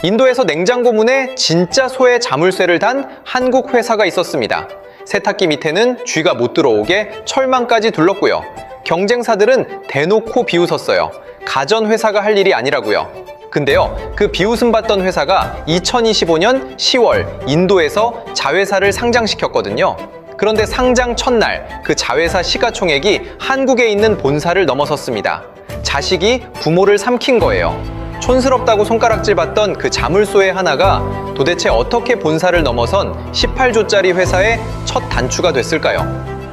인도에서 냉장고 문에 진짜 소의 자물쇠를 단 한국 회사가 있었습니다. 세탁기 밑에는 쥐가 못 들어오게 철망까지 둘렀고요. 경쟁사들은 대놓고 비웃었어요. 가전 회사가 할 일이 아니라고요. 근데요, 그 비웃음 받던 회사가 2025년 10월 인도에서 자회사를 상장시켰거든요. 그런데 상장 첫날 그 자회사 시가총액이 한국에 있는 본사를 넘어섰습니다. 자식이 부모를 삼킨 거예요. 촌스럽다고 손가락질 받던 그 자물쇠의 하나가 도대체 어떻게 본사를 넘어선 18조짜리 회사의 첫 단추가 됐을까요?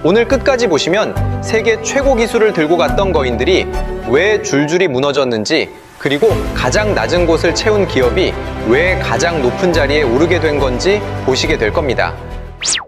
오늘 끝까지 보시면 세계 최고 기술을 들고 갔던 거인들이 왜 줄줄이 무너졌는지, 그리고 가장 낮은 곳을 채운 기업이 왜 가장 높은 자리에 오르게 된 건지 보시게 될 겁니다.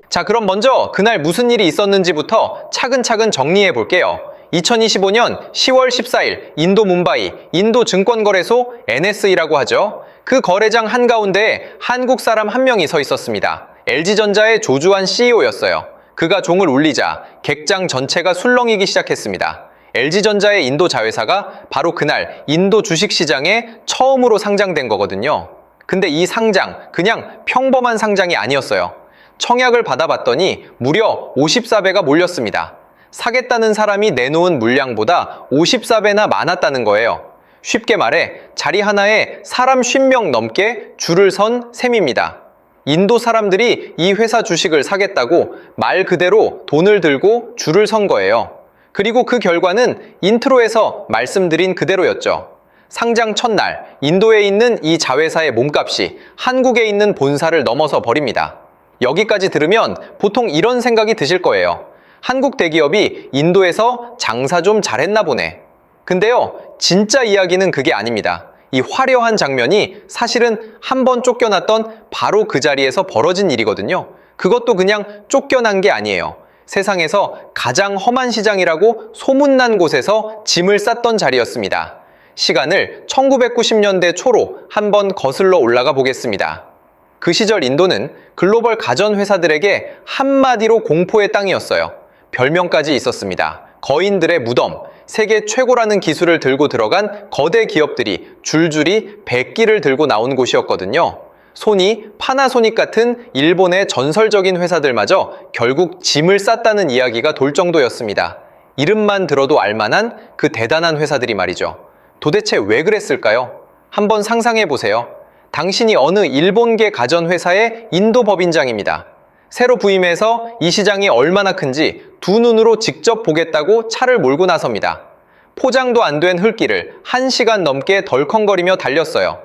자, 그럼 먼저 그날 무슨 일이 있었는지부터 차근차근 정리해 볼게요. 2025년 10월 14일 인도 뭄바이 인도증권거래소 NSE라고 하죠. 그 거래장 한가운데에 한국 사람 한 명이 서 있었습니다. LG전자의 조주환 CEO였어요. 그가 종을 울리자 객장 전체가 술렁이기 시작했습니다. LG전자의 인도 자회사가 바로 그날 인도 주식시장에 처음으로 상장된 거거든요. 근데 이 상장, 그냥 평범한 상장이 아니었어요. 청약을 받아봤더니 무려 54배가 몰렸습니다. 사겠다는 사람이 내놓은 물량보다 54배나 많았다는 거예요. 쉽게 말해 자리 하나에 사람 50명 넘게 줄을 선 셈입니다. 인도 사람들이 이 회사 주식을 사겠다고 말 그대로 돈을 들고 줄을 선 거예요. 그리고 그 결과는 인트로에서 말씀드린 그대로였죠. 상장 첫날 인도에 있는 이 자회사의 몸값이 한국에 있는 본사를 넘어서 버립니다. 여기까지 들으면 보통 이런 생각이 드실 거예요. 한국 대기업이 인도에서 장사 좀 잘했나 보네. 근데요, 진짜 이야기는 그게 아닙니다. 이 화려한 장면이 사실은 한번 쫓겨났던 바로 그 자리에서 벌어진 일이거든요. 그것도 그냥 쫓겨난 게 아니에요. 세상에서 가장 험한 시장이라고 소문난 곳에서 짐을 쌌던 자리였습니다. 시간을 1990년대 초로 한번 거슬러 올라가 보겠습니다. 그 시절 인도는 글로벌 가전 회사들에게 한마디로 공포의 땅이었어요. 별명까지 있었습니다. 거인들의 무덤, 세계 최고라는 기술을 들고 들어간 거대 기업들이 줄줄이 백기를 들고 나온 곳이었거든요. 소니, 파나소닉 같은 일본의 전설적인 회사들마저 결국 짐을 쌌다는 이야기가 돌 정도였습니다. 이름만 들어도 알만한 그 대단한 회사들이 말이죠. 도대체 왜 그랬을까요? 한번 상상해 보세요. 당신이 어느 일본계 가전회사의 인도 법인장입니다. 새로 부임해서 이 시장이 얼마나 큰지 두 눈으로 직접 보겠다고 차를 몰고 나섭니다. 포장도 안 된 흙길을 1시간 넘게 덜컹거리며 달렸어요.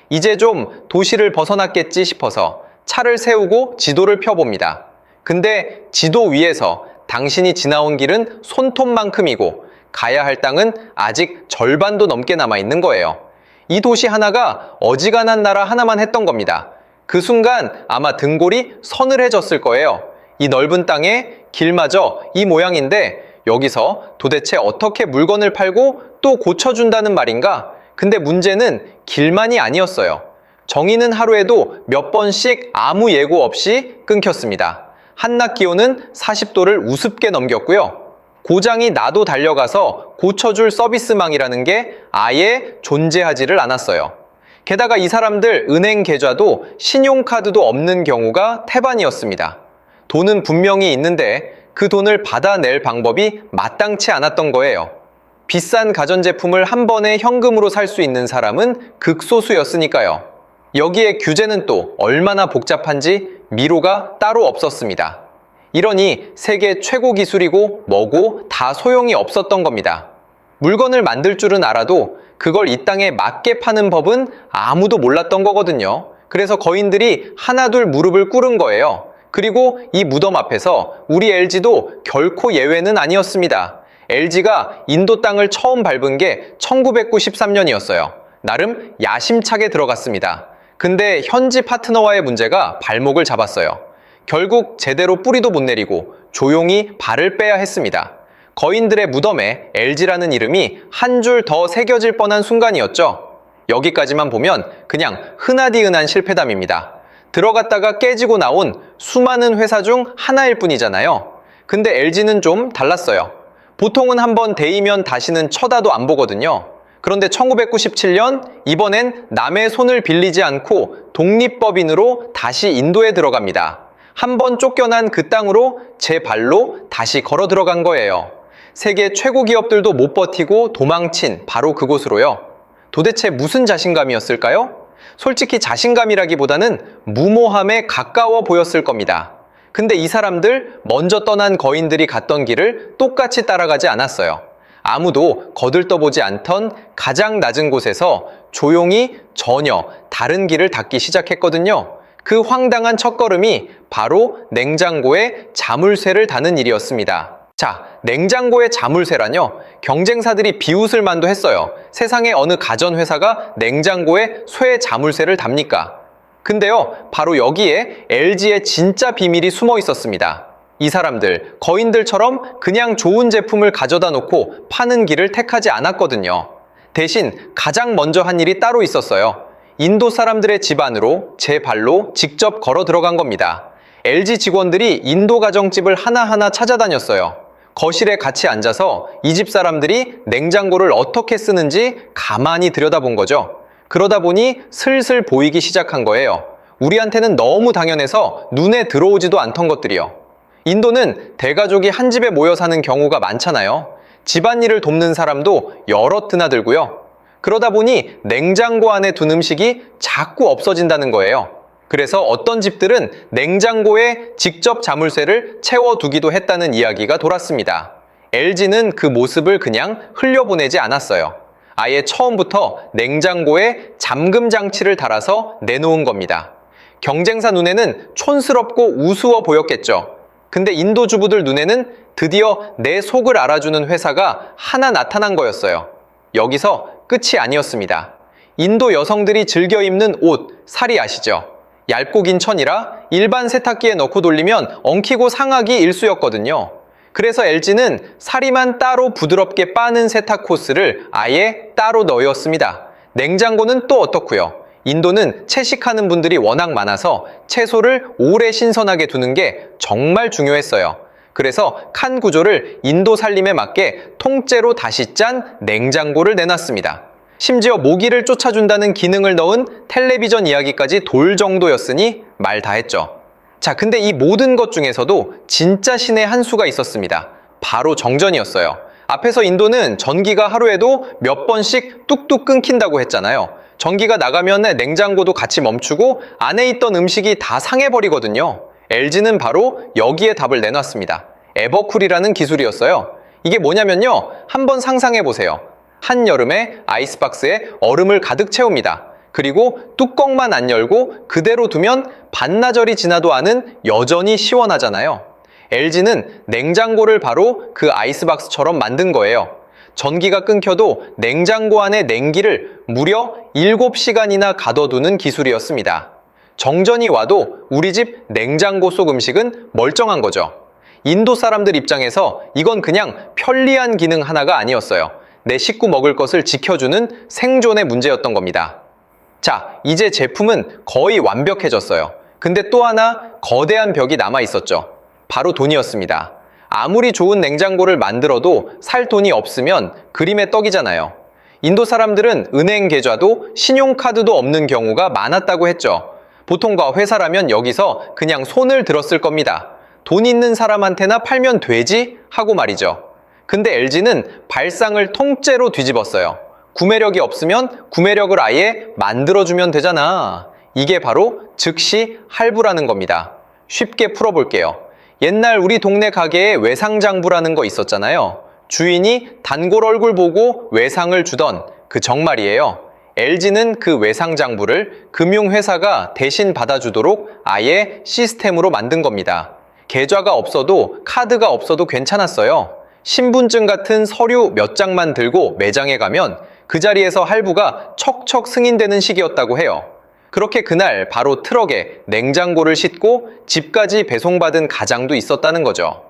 이제 좀 도시를 벗어났겠지 싶어서 차를 세우고 지도를 펴봅니다. 근데 지도 위에서 당신이 지나온 길은 손톱만큼이고 가야 할 땅은 아직 절반도 넘게 남아있는 거예요. 이 도시 하나가 어지간한 나라 하나만 했던 겁니다. 그 순간 아마 등골이 서늘해졌을 거예요. 이 넓은 땅에 길마저 이 모양인데 여기서 도대체 어떻게 물건을 팔고 또 고쳐준다는 말인가? 근데 문제는 길만이 아니었어요. 정의는 하루에도 몇 번씩 아무 예고 없이 끊겼습니다. 한낮 기온은 40도를 우습게 넘겼고요. 고장이 나도 달려가서 고쳐줄 서비스망이라는 게 아예 존재하지를 않았어요. 게다가 이 사람들 은행 계좌도 신용카드도 없는 경우가 태반이었습니다. 돈은 분명히 있는데 그 돈을 받아낼 방법이 마땅치 않았던 거예요. 비싼 가전제품을 한 번에 현금으로 살 수 있는 사람은 극소수였으니까요. 여기에 규제는 또 얼마나 복잡한지 미로가 따로 없었습니다. 이러니 세계 최고 기술이고 뭐고 다 소용이 없었던 겁니다. 물건을 만들 줄은 알아도 그걸 이 땅에 맞게 파는 법은 아무도 몰랐던 거거든요. 그래서 거인들이 하나둘 무릎을 꿇은 거예요. 그리고 이 무덤 앞에서 우리 LG도 결코 예외는 아니었습니다. LG가 인도 땅을 처음 밟은 게 1993년이었어요. 나름 야심차게 들어갔습니다. 근데 현지 파트너와의 문제가 발목을 잡았어요. 결국 제대로 뿌리도 못 내리고 조용히 발을 빼야 했습니다. 거인들의 무덤에 LG라는 이름이 한 줄 더 새겨질 뻔한 순간이었죠. 여기까지만 보면 그냥 흔하디흔한 실패담입니다. 들어갔다가 깨지고 나온 수많은 회사 중 하나일 뿐이잖아요. 근데 LG는 좀 달랐어요. 보통은 한번 데이면 다시는 쳐다도 안 보거든요. 그런데 1997년 이번엔 남의 손을 빌리지 않고 독립법인으로 다시 인도에 들어갑니다. 한 번 쫓겨난 그 땅으로 제 발로 다시 걸어 들어간 거예요. 세계 최고 기업들도 못 버티고 도망친 바로 그곳으로요. 도대체 무슨 자신감이었을까요? 솔직히 자신감이라기보다는 무모함에 가까워 보였을 겁니다. 근데 이 사람들 먼저 떠난 거인들이 갔던 길을 똑같이 따라가지 않았어요. 아무도 거들떠보지 않던 가장 낮은 곳에서 조용히 전혀 다른 길을 닦기 시작했거든요. 그 황당한 첫걸음이 바로 냉장고에 자물쇠를 다는 일이었습니다. 자, 냉장고에 자물쇠라뇨? 경쟁사들이 비웃을 만도 했어요. 세상에 어느 가전회사가 냉장고에 쇠 자물쇠를 답니까? 근데요, 바로 여기에 LG의 진짜 비밀이 숨어 있었습니다. 이 사람들, 거인들처럼 그냥 좋은 제품을 가져다 놓고 파는 길을 택하지 않았거든요. 대신 가장 먼저 한 일이 따로 있었어요. 인도 사람들의 집 안으로 제 발로 직접 걸어 들어간 겁니다. LG 직원들이 인도 가정집을 하나하나 찾아다녔어요. 거실에 같이 앉아서 이 집 사람들이 냉장고를 어떻게 쓰는지 가만히 들여다본 거죠. 그러다 보니 슬슬 보이기 시작한 거예요. 우리한테는 너무 당연해서 눈에 들어오지도 않던 것들이요. 인도는 대가족이 한 집에 모여 사는 경우가 많잖아요. 집안일을 돕는 사람도 여럿 드나들고요. 그러다 보니 냉장고 안에 둔 음식이 자꾸 없어진다는 거예요. 그래서 어떤 집들은 냉장고에 직접 자물쇠를 채워두기도 했다는 이야기가 돌았습니다. LG는 그 모습을 그냥 흘려보내지 않았어요. 아예 처음부터 냉장고에 잠금 장치를 달아서 내놓은 겁니다. 경쟁사 눈에는 촌스럽고 우스워 보였겠죠. 근데 인도 주부들 눈에는 드디어 내 속을 알아주는 회사가 하나 나타난 거였어요. 여기서 끝이 아니었습니다. 인도 여성들이 즐겨 입는 옷, 사리 아시죠? 얇고 긴 천이라 일반 세탁기에 넣고 돌리면 엉키고 상하기 일쑤였거든요. 그래서 LG는 사리만 따로 부드럽게 빠는 세탁 코스를 아예 따로 넣었습니다. 냉장고는 또 어떻고요? 인도는 채식하는 분들이 워낙 많아서 채소를 오래 신선하게 두는 게 정말 중요했어요. 그래서 칸 구조를 인도 살림에 맞게 통째로 다시 짠 냉장고를 내놨습니다. 심지어 모기를 쫓아준다는 기능을 넣은 텔레비전 이야기까지 돌 정도였으니 말 다 했죠. 자, 근데 이 모든 것 중에서도 진짜 신의 한 수가 있었습니다. 바로 정전이었어요. 앞에서 인도는 전기가 하루에도 몇 번씩 뚝뚝 끊긴다고 했잖아요. 전기가 나가면 냉장고도 같이 멈추고 안에 있던 음식이 다 상해버리거든요. LG는 바로 여기에 답을 내놨습니다. 에버쿨이라는 기술이었어요. 이게 뭐냐면요. 한번 상상해보세요. 한여름에 아이스박스에 얼음을 가득 채웁니다. 그리고 뚜껑만 안 열고 그대로 두면 반나절이 지나도 안은 여전히 시원하잖아요. LG는 냉장고를 바로 그 아이스박스처럼 만든 거예요. 전기가 끊겨도 냉장고 안에 냉기를 무려 7시간이나 가둬두는 기술이었습니다. 정전이 와도 우리 집 냉장고 속 음식은 멀쩡한 거죠. 인도 사람들 입장에서 이건 그냥 편리한 기능 하나가 아니었어요. 내 식구 먹을 것을 지켜주는 생존의 문제였던 겁니다. 자, 이제 제품은 거의 완벽해졌어요. 근데 또 하나 거대한 벽이 남아 있었죠. 바로 돈이었습니다. 아무리 좋은 냉장고를 만들어도 살 돈이 없으면 그림의 떡이잖아요. 인도 사람들은 은행 계좌도 신용카드도 없는 경우가 많았다고 했죠. 보통과 회사라면 여기서 그냥 손을 들었을 겁니다. 돈 있는 사람한테나 팔면 되지? 하고 말이죠. 근데 LG는 발상을 통째로 뒤집었어요. 구매력이 없으면 구매력을 아예 만들어주면 되잖아. 이게 바로 즉시 할부라는 겁니다. 쉽게 풀어볼게요. 옛날 우리 동네 가게에 외상장부라는 거 있었잖아요. 주인이 단골 얼굴 보고 외상을 주던 그 정말이에요. LG는 그 외상장부를 금융회사가 대신 받아주도록 아예 시스템으로 만든 겁니다. 계좌가 없어도 카드가 없어도 괜찮았어요. 신분증 같은 서류 몇 장만 들고 매장에 가면 그 자리에서 할부가 척척 승인되는 시기였다고 해요. 그렇게 그날 바로 트럭에 냉장고를 싣고 집까지 배송받은 가장도 있었다는 거죠.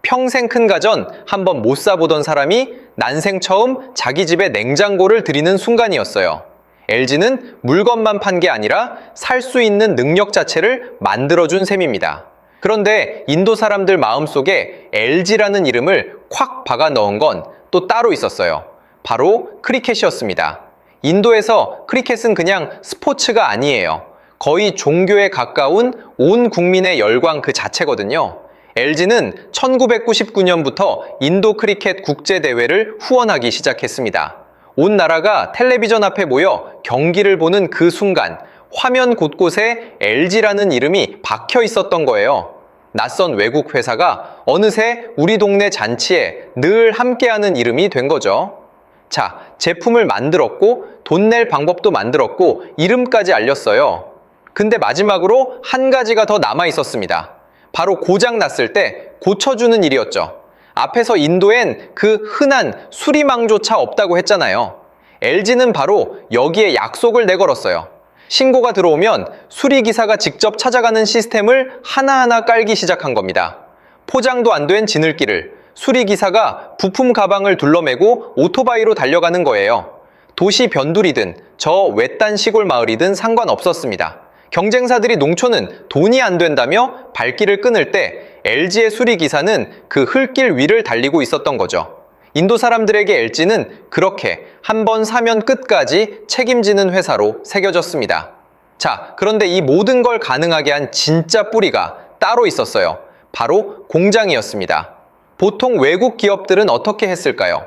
평생 큰 가전 한번 못 사보던 사람이 난생 처음 자기 집에 냉장고를 들이는 순간이었어요. LG는 물건만 판 게 아니라 살 수 있는 능력 자체를 만들어준 셈입니다. 그런데 인도 사람들 마음속에 LG라는 이름을 콱 박아 넣은 건 또 따로 있었어요. 바로 크리켓이었습니다. 인도에서 크리켓은 그냥 스포츠가 아니에요. 거의 종교에 가까운 온 국민의 열광 그 자체거든요. LG는 1999년부터 인도 크리켓 국제대회를 후원하기 시작했습니다. 온 나라가 텔레비전 앞에 모여 경기를 보는 그 순간 화면 곳곳에 LG라는 이름이 박혀 있었던 거예요. 낯선 외국 회사가 어느새 우리 동네 잔치에 늘 함께하는 이름이 된 거죠. 자, 제품을 만들었고 돈 낼 방법도 만들었고 이름까지 알렸어요. 근데 마지막으로 한 가지가 더 남아 있었습니다. 바로 고장 났을 때 고쳐주는 일이었죠. 앞에서 인도엔 그 흔한 수리망조차 없다고 했잖아요. LG는 바로 여기에 약속을 내걸었어요. 신고가 들어오면 수리기사가 직접 찾아가는 시스템을 하나하나 깔기 시작한 겁니다. 포장도 안 된 지늘길을 수리기사가 부품 가방을 둘러매고 오토바이로 달려가는 거예요. 도시 변두리든 저 외딴 시골 마을이든 상관없었습니다. 경쟁사들이 농촌은 돈이 안 된다며 발길을 끊을 때 LG의 수리기사는 그 흙길 위를 달리고 있었던 거죠. 인도 사람들에게 LG는 그렇게 한 번 사면 끝까지 책임지는 회사로 새겨졌습니다. 자, 그런데 이 모든 걸 가능하게 한 진짜 뿌리가 따로 있었어요. 바로 공장이었습니다. 보통 외국 기업들은 어떻게 했을까요?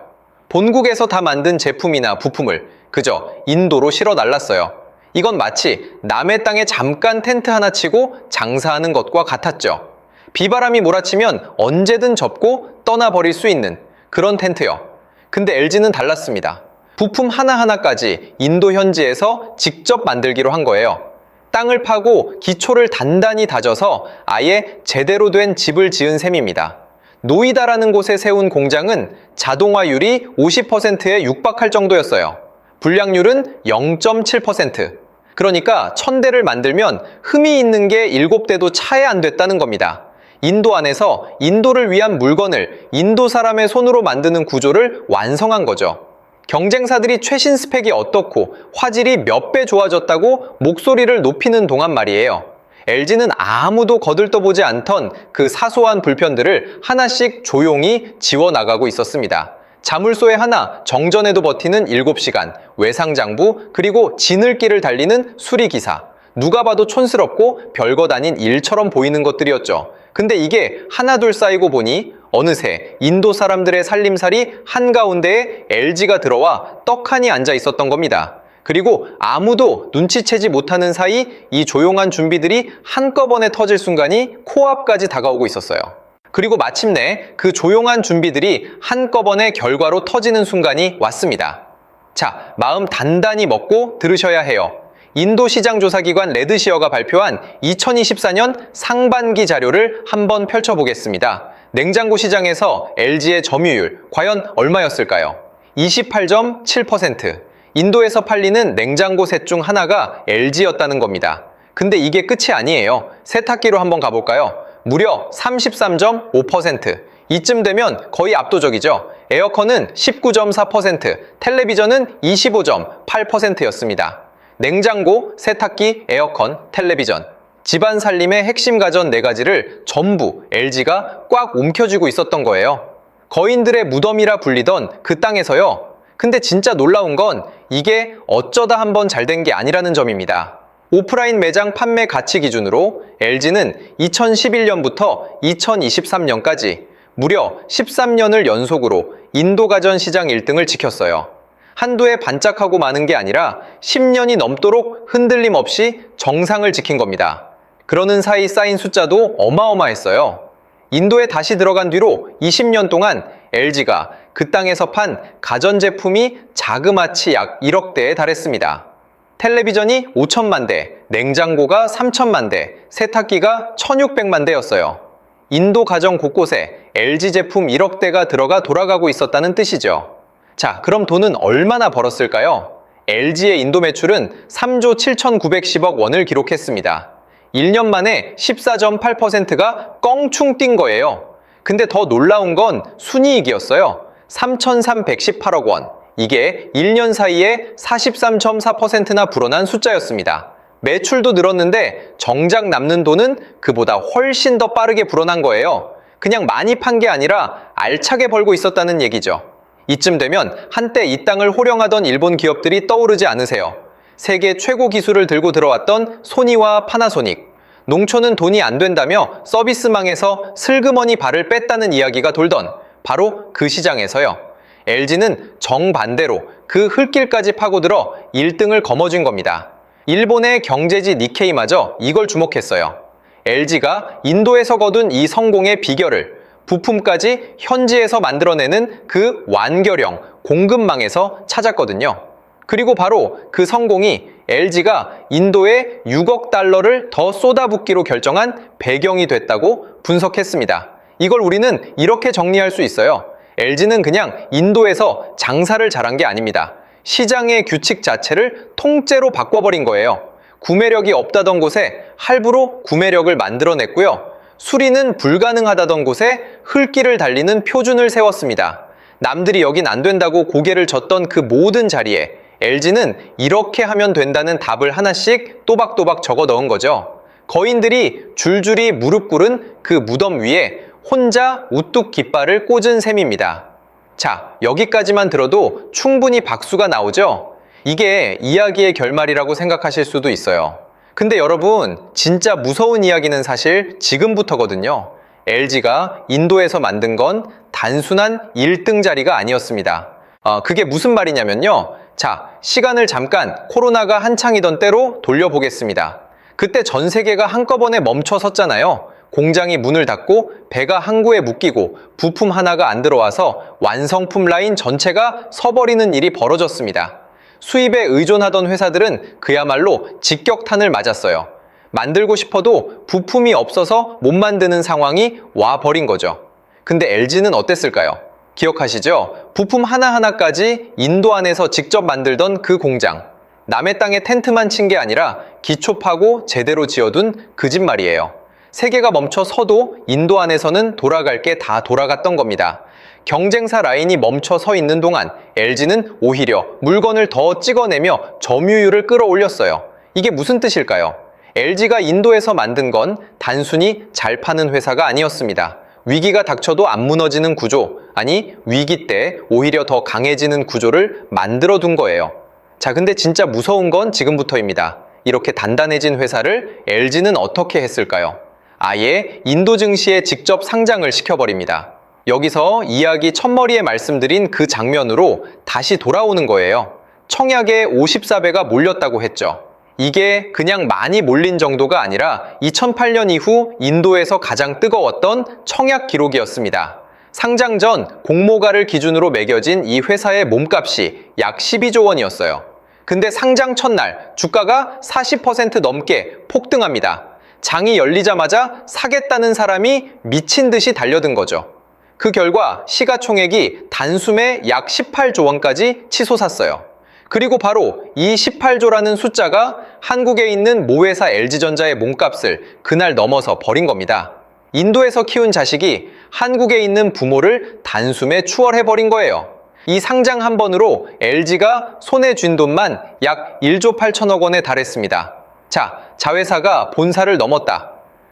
본국에서 다 만든 제품이나 부품을 그저 인도로 실어 날랐어요. 이건 마치 남의 땅에 잠깐 텐트 하나 치고 장사하는 것과 같았죠. 비바람이 몰아치면 언제든 접고 떠나버릴 수 있는 그런 텐트요. 근데 LG는 달랐습니다. 부품 하나하나까지 인도 현지에서 직접 만들기로 한 거예요. 땅을 파고 기초를 단단히 다져서 아예 제대로 된 집을 지은 셈입니다. 노이다라는 곳에 세운 공장은 자동화율이 50%에 육박할 정도였어요. 불량률은 0.7%. 그러니까 1000대를 만들면 흠이 있는 게 7대도 차에 안 됐다는 겁니다. 인도 안에서 인도를 위한 물건을 인도 사람의 손으로 만드는 구조를 완성한 거죠. 경쟁사들이 최신 스펙이 어떻고 화질이 몇 배 좋아졌다고 목소리를 높이는 동안 말이에요. LG는 아무도 거들떠보지 않던 그 사소한 불편들을 하나씩 조용히 지워나가고 있었습니다. 자물쇠 하나 정전에도 버티는 7시간, 외상장부, 그리고 지늘길을 달리는 수리기사. 누가 봐도 촌스럽고 별것 아닌 일처럼 보이는 것들이었죠. 근데 이게 하나둘 쌓이고 보니 어느새 인도 사람들의 살림살이 한가운데에 LG가 들어와 떡하니 앉아 있었던 겁니다. 그리고 아무도 눈치채지 못하는 사이 이 조용한 준비들이 한꺼번에 터질 순간이 코앞까지 다가오고 있었어요. 그리고 마침내 그 조용한 준비들이 한꺼번에 결과로 터지는 순간이 왔습니다. 자, 마음 단단히 먹고 들으셔야 해요. 인도 시장조사기관 레드시어가 발표한 2024년 상반기 자료를 한번 펼쳐보겠습니다. 냉장고 시장에서 LG의 점유율 과연 얼마였을까요? 28.7%. 인도에서 팔리는 냉장고 셋 중 하나가 LG였다는 겁니다. 근데 이게 끝이 아니에요. 세탁기로 한번 가볼까요? 무려 33.5%. 이쯤 되면 거의 압도적이죠. 에어컨은 19.4%, 텔레비전은 25.8%였습니다. 냉장고, 세탁기, 에어컨, 텔레비전. 집안 살림의 핵심 가전 4가지를 전부 LG가 꽉 움켜쥐고 있었던 거예요. 거인들의 무덤이라 불리던 그 땅에서요. 근데 진짜 놀라운 건 이게 어쩌다 한번 잘 된 게 아니라는 점입니다. 오프라인 매장 판매 가치 기준으로 LG는 2011년부터 2023년까지 무려 13년을 연속으로 인도 가전 시장 1등을 지켰어요. 한두 해 반짝하고 마는 게 아니라 10년이 넘도록 흔들림 없이 정상을 지킨 겁니다. 그러는 사이 쌓인 숫자도 어마어마했어요. 인도에 다시 들어간 뒤로 20년 동안 LG가 그 땅에서 판 가전제품이 자그마치 약 1억 대에 달했습니다. 텔레비전이 5천만 대, 냉장고가 3천만 대, 세탁기가 1600만 대였어요. 인도 가정 곳곳에 LG 제품 1억 대가 들어가 돌아가고 있었다는 뜻이죠. 자, 그럼 돈은 얼마나 벌었을까요? LG의 인도 매출은 3조 7,910억 원을 기록했습니다. 1년 만에 14.8%가 껑충 뛴 거예요. 근데 더 놀라운 건 순이익이었어요. 3,318억 원. 이게 1년 사이에 43.4%나 불어난 숫자였습니다. 매출도 늘었는데 정작 남는 돈은 그보다 훨씬 더 빠르게 불어난 거예요. 그냥 많이 판 게 아니라 알차게 벌고 있었다는 얘기죠. 이쯤 되면 한때 이 땅을 호령하던 일본 기업들이 떠오르지 않으세요? 세계 최고 기술을 들고 들어왔던 소니와 파나소닉, 농촌은 돈이 안 된다며 서비스망에서 슬그머니 발을 뺐다는 이야기가 돌던 바로 그 시장에서요. LG는 정반대로 그 흙길까지 파고들어 1등을 거머쥔 겁니다. 일본의 경제지 니케이마저 이걸 주목했어요. LG가 인도에서 거둔 이 성공의 비결을 부품까지 현지에서 만들어내는 그 완결형 공급망에서 찾았거든요. 그리고 바로 그 성공이 LG가 인도에 6억 달러를 더 쏟아붓기로 결정한 배경이 됐다고 분석했습니다. 이걸 우리는 이렇게 정리할 수 있어요. LG는 그냥 인도에서 장사를 잘한 게 아닙니다. 시장의 규칙 자체를 통째로 바꿔버린 거예요. 구매력이 없다던 곳에 할부로 구매력을 만들어냈고요. 수리는 불가능하다던 곳에 흙길을 달리는 표준을 세웠습니다. 남들이 여긴 안 된다고 고개를 젓던 그 모든 자리에 LG는 이렇게 하면 된다는 답을 하나씩 또박또박 적어 넣은 거죠. 거인들이 줄줄이 무릎 꿇은 그 무덤 위에 혼자 우뚝 깃발을 꽂은 셈입니다. 자, 여기까지만 들어도 충분히 박수가 나오죠? 이게 이야기의 결말이라고 생각하실 수도 있어요. 근데 여러분, 진짜 무서운 이야기는 사실 지금부터거든요. LG가 인도에서 만든 건 단순한 1등 자리가 아니었습니다. 그게 무슨 말이냐면요. 자, 시간을 잠깐 코로나가 한창이던 때로 돌려보겠습니다. 그때 전 세계가 한꺼번에 멈춰 섰잖아요. 공장이 문을 닫고 배가 항구에 묶이고 부품 하나가 안 들어와서 완성품 라인 전체가 서버리는 일이 벌어졌습니다. 수입에 의존하던 회사들은 그야말로 직격탄을 맞았어요. 만들고 싶어도 부품이 없어서 못 만드는 상황이 와버린 거죠. 근데 LG는 어땠을까요? 기억하시죠? 부품 하나하나까지 인도 안에서 직접 만들던 그 공장. 남의 땅에 텐트만 친 게 아니라 기초 파고 제대로 지어둔 그 집 말이에요. 세계가 멈춰 서도 인도 안에서는 돌아갈 게 다 돌아갔던 겁니다. 경쟁사 라인이 멈춰 서 있는 동안 LG는 오히려 물건을 더 찍어내며 점유율을 끌어올렸어요. 이게 무슨 뜻일까요? LG가 인도에서 만든 건 단순히 잘 파는 회사가 아니었습니다. 위기가 닥쳐도 안 무너지는 구조, 아니 위기 때 오히려 더 강해지는 구조를 만들어 둔 거예요. 자, 근데 진짜 무서운 건 지금부터입니다. 이렇게 단단해진 회사를 LG는 어떻게 했을까요? 아예 인도 증시에 직접 상장을 시켜버립니다. 여기서 이야기 첫머리에 말씀드린 그 장면으로 다시 돌아오는 거예요. 청약에 54배가 몰렸다고 했죠. 이게 그냥 많이 몰린 정도가 아니라 2008년 이후 인도에서 가장 뜨거웠던 청약 기록이었습니다. 상장 전 공모가를 기준으로 매겨진 이 회사의 몸값이 약 12조 원이었어요. 근데 상장 첫날 주가가 40% 넘게 폭등합니다. 장이 열리자마자 사겠다는 사람이 미친 듯이 달려든 거죠. 그 결과 시가총액이 단숨에 약 18조 원까지 치솟았어요. 그리고 바로 이 18조라는 숫자가 한국에 있는 모회사 LG전자의 몸값을 그날 넘어서 버린 겁니다. 인도에서 키운 자식이 한국에 있는 부모를 단숨에 추월해버린 거예요. 이 상장 한 번으로 LG가 손에 쥔 돈만 약 1조 8천억 원에 달했습니다. 자, 자회사가 본사를 넘었다.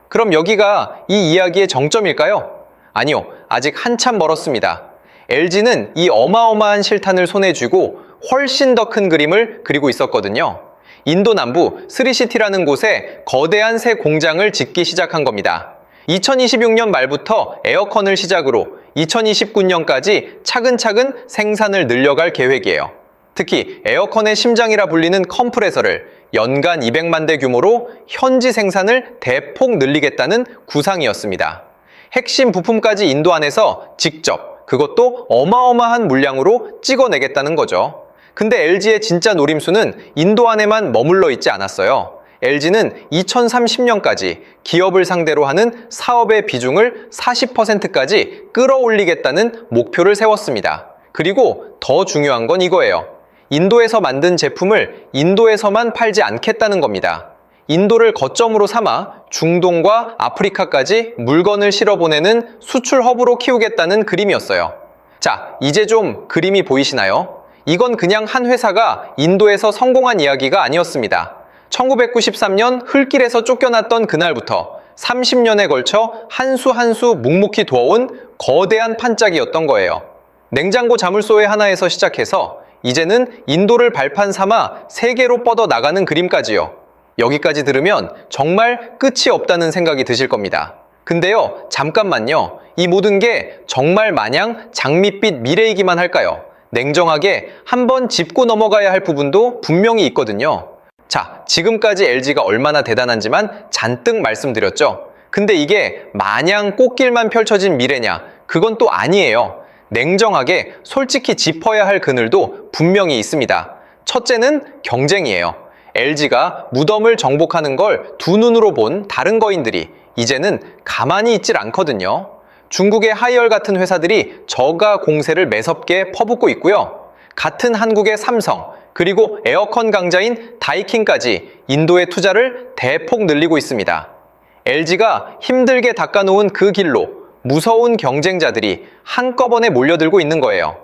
그럼 여기가 이 이야기의 정점일까요? 아니요, 아직 한참 멀었습니다. LG는 이 어마어마한 실탄을 손에 쥐고 훨씬 더 큰 그림을 그리고 있었거든요. 인도 남부 스리시티라는 곳에 거대한 새 공장을 짓기 시작한 겁니다. 2026년 말부터 에어컨을 시작으로 2029년까지 차근차근 생산을 늘려갈 계획이에요. 특히 에어컨의 심장이라 불리는 컴프레서를 연간 200만 대 규모로 현지 생산을 대폭 늘리겠다는 구상이었습니다. 핵심 부품까지 인도 안에서 직접, 그것도 어마어마한 물량으로 찍어내겠다는 거죠. 근데 LG의 진짜 노림수는 인도 안에만 머물러 있지 않았어요. LG는 2030년까지 기업을 상대로 하는 사업의 비중을 40%까지 끌어올리겠다는 목표를 세웠습니다. 그리고 더 중요한 건 이거예요. 인도에서 만든 제품을 인도에서만 팔지 않겠다는 겁니다. 인도를 거점으로 삼아 중동과 아프리카까지 물건을 실어보내는 수출 허브로 키우겠다는 그림이었어요. 자, 이제 좀 그림이 보이시나요? 이건 그냥 한 회사가 인도에서 성공한 이야기가 아니었습니다. 1993년 흙길에서 쫓겨났던 그날부터 30년에 걸쳐 한 수 한 수 묵묵히 두어온 거대한 판짜기였던 거예요. 냉장고 자물쇠 하나에서 시작해서 이제는 인도를 발판 삼아 세계로 뻗어 나가는 그림까지요. 여기까지 들으면 정말 끝이 없다는 생각이 드실 겁니다. 근데요, 잠깐만요. 이 모든 게 정말 마냥 장밋빛 미래이기만 할까요? 냉정하게 한번 짚고 넘어가야 할 부분도 분명히 있거든요. 자, 지금까지 LG가 얼마나 대단한지만 잔뜩 말씀드렸죠. 근데 이게 마냥 꽃길만 펼쳐진 미래냐? 그건 또 아니에요. 냉정하게 솔직히 짚어야 할 그늘도 분명히 있습니다. 첫째는 경쟁이에요. LG가 무덤을 정복하는 걸 두 눈으로 본 다른 거인들이 이제는 가만히 있질 않거든요. 중국의 하이얼 같은 회사들이 저가 공세를 매섭게 퍼붓고 있고요. 같은 한국의 삼성, 그리고 에어컨 강자인 다이킨까지 인도의 투자를 대폭 늘리고 있습니다. LG가 힘들게 닦아놓은 그 길로 무서운 경쟁자들이 한꺼번에 몰려들고 있는 거예요.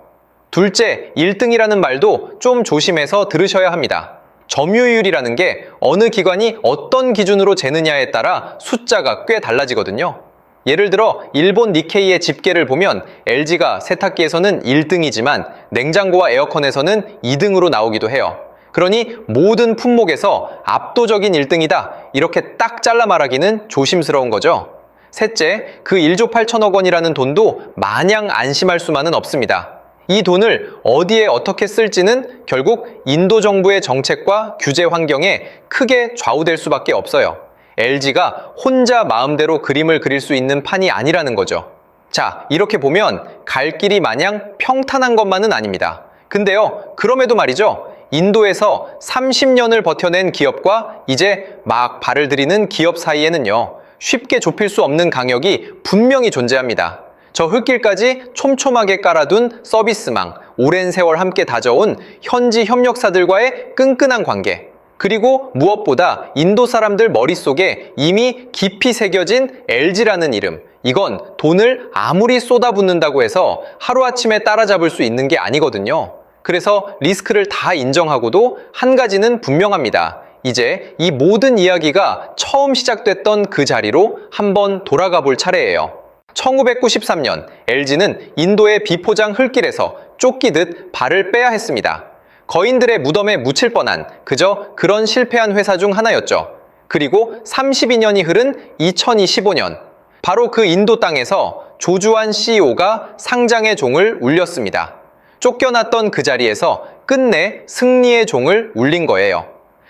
둘째, 1등이라는 말도 좀 조심해서 들으셔야 합니다. 점유율이라는 게 어느 기관이 어떤 기준으로 재느냐에 따라 숫자가 꽤 달라지거든요. 예를 들어 일본 니케이의 집계를 보면 LG가 세탁기에서는 1등이지만 냉장고와 에어컨에서는 2등으로 나오기도 해요. 그러니 모든 품목에서 압도적인 1등이다 이렇게 딱 잘라 말하기는 조심스러운 거죠. 셋째, 그 1조 8천억 원이라는 돈도 마냥 안심할 수만은 없습니다. 이 돈을 어디에 어떻게 쓸지는 결국 인도 정부의 정책과 규제 환경에 크게 좌우될 수밖에 없어요. LG가 혼자 마음대로 그림을 그릴 수 있는 판이 아니라는 거죠. 자, 이렇게 보면 갈 길이 마냥 평탄한 것만은 아닙니다. 근데요, 그럼에도 말이죠. 인도에서 30년을 버텨낸 기업과 이제 막 발을 들이는 기업 사이에는요. 쉽게 좁힐 수 없는 강역이 분명히 존재합니다. 저 흙길까지 촘촘하게 깔아둔 서비스망, 오랜 세월 함께 다져온 현지 협력사들과의 끈끈한 관계, 그리고 무엇보다 인도 사람들 머릿속에 이미 깊이 새겨진 LG라는 이름, 이건 돈을 아무리 쏟아붓는다고 해서 하루아침에 따라잡을 수 있는 게 아니거든요. 그래서 리스크를 다 인정하고도 한 가지는 분명합니다. 이제 이 모든 이야기가 처음 시작됐던 그 자리로 한번 돌아가 볼 차례예요. 1993년 LG는 인도의 비포장 흙길에서 쫓기듯 발을 빼야 했습니다. 거인들의 무덤에 묻힐 뻔한 그저 그런 실패한 회사 중 하나였죠. 그리고 32년이 흐른 2025년 바로 그 인도 땅에서 조주환 CEO가 상장의 종을 울렸습니다. 쫓겨났던 그 자리에서 끝내 승리의 종을 울린 거예요.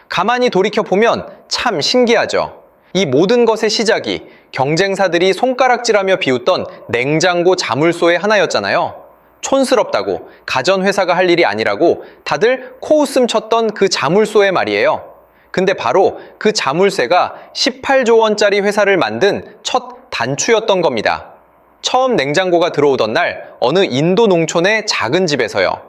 가만히 돌이켜보면 참 신기하죠. 이 모든 것의 시작이 경쟁사들이 손가락질하며 비웃던 냉장고 자물쇠의 하나였잖아요. 촌스럽다고 가전회사가 할 일이 아니라고 다들 코웃음 쳤던 그 자물쇠의 말이에요. 근데 바로 그 자물쇠가 18조 원짜리 회사를 만든 첫 단추였던 겁니다. 처음 냉장고가 들어오던 날 어느 인도 농촌의 작은 집에서요.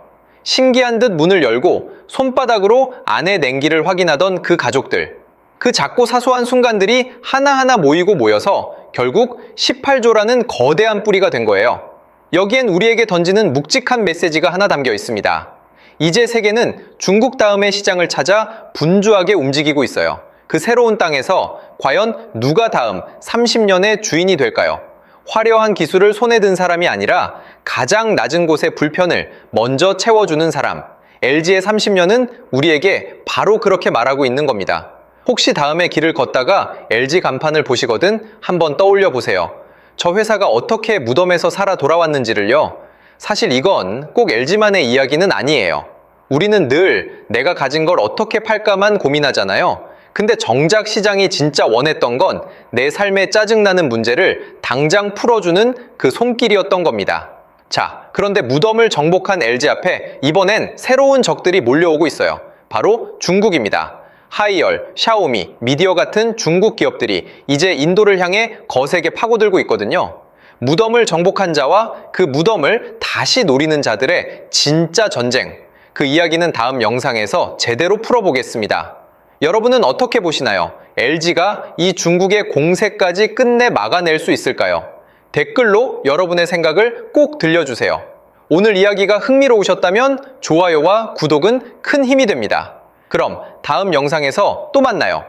신기한 듯 문을 열고 손바닥으로 안의 냉기를 확인하던 그 가족들. 그 작고 사소한 순간들이 하나하나 모이고 모여서 결국 18조라는 거대한 뿌리가 된 거예요. 여기엔 우리에게 던지는 묵직한 메시지가 하나 담겨 있습니다. 이제 세계는 중국 다음의 시장을 찾아 분주하게 움직이고 있어요. 그 새로운 땅에서 과연 누가 다음 30년의 주인이 될까요? 화려한 기술을 손에 든 사람이 아니라 가장 낮은 곳의 불편을 먼저 채워주는 사람. LG의 30년은 우리에게 바로 그렇게 말하고 있는 겁니다. 혹시 다음에 길을 걷다가 LG 간판을 보시거든 한번 떠올려 보세요. 저 회사가 어떻게 무덤에서 살아 돌아왔는지를요. 사실 이건 꼭 LG만의 이야기는 아니에요. 우리는 늘 내가 가진 걸 어떻게 팔까만 고민하잖아요. 근데 정작 시장이 진짜 원했던 건 내 삶에 짜증나는 문제를 당장 풀어주는 그 손길이었던 겁니다. 자, 그런데 무덤을 정복한 LG 앞에 이번엔 새로운 적들이 몰려오고 있어요. 바로 중국입니다. 하이얼, 샤오미, 미디어 같은 중국 기업들이 이제 인도를 향해 거세게 파고들고 있거든요. 무덤을 정복한 자와 그 무덤을 다시 노리는 자들의 진짜 전쟁. 그 이야기는 다음 영상에서 제대로 풀어보겠습니다. 여러분은 어떻게 보시나요? LG가 이 중국의 공세까지 끝내 막아낼 수 있을까요? 댓글로 여러분의 생각을 꼭 들려주세요. 오늘 이야기가 흥미로우셨다면 좋아요와 구독은 큰 힘이 됩니다. 그럼 다음 영상에서 또 만나요.